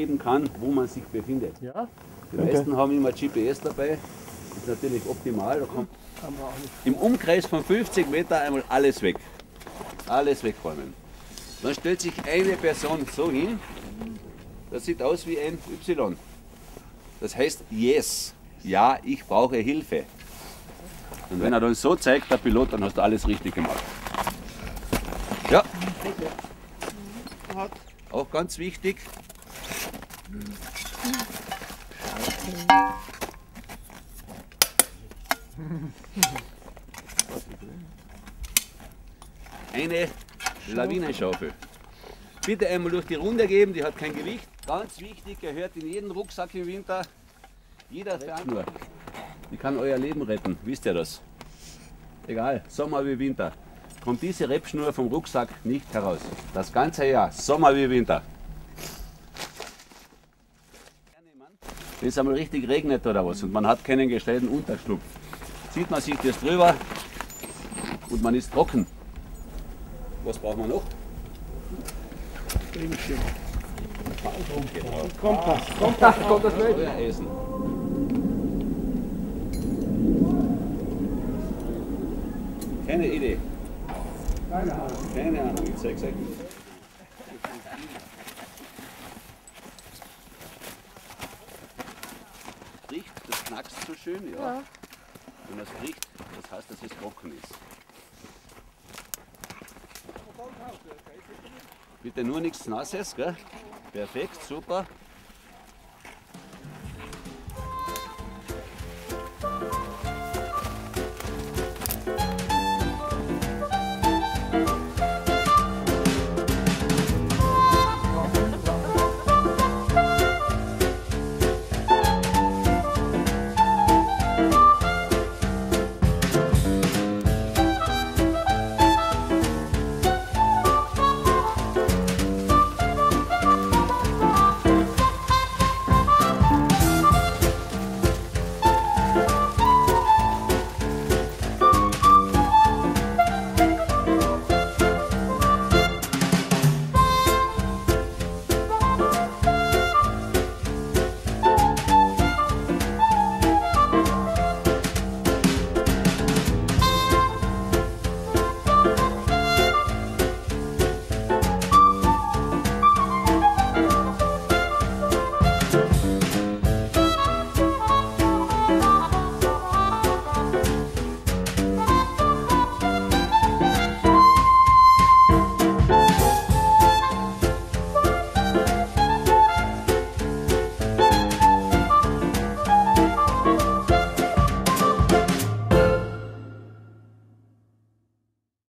angeben kann, wo man sich befindet. Ja? Die meisten haben immer GPS dabei, das ist natürlich optimal. Da kommt im Umkreis von 50 Meter einmal alles weg. Alles wegräumen. Dann stellt sich eine Person so hin, das sieht aus wie ein Y. Das heißt Yes, ja, ich brauche Hilfe. Und wenn er dann so zeigt, der Pilot, dann hast du alles richtig gemacht. Ja. Auch ganz wichtig. Eine Lawinenschaufel. Bitte einmal durch die Runde geben, die hat kein Gewicht. Ganz wichtig, gehört in jeden Rucksack im Winter. Jeder Fernschnur. Die kann euer Leben retten, wisst ihr das? Egal, Sommer wie Winter. Kommt diese Reppschnur vom Rucksack nicht heraus. Das ganze Jahr, Sommer wie Winter. Wenn es einmal richtig regnet oder was und man hat keinen gestellten Unterschlupf, zieht man sich das drüber und man ist trocken. Was braucht man noch? Kompass. Kommt das mit? Euer Essen. Keine Idee. Keine Ahnung, ich zeig's euch. Riecht, das knackst so schön, ja. Wenn das riecht, das heißt, dass es trocken ist. Bitte nur nichts Nasses, gell? Perfekt, super.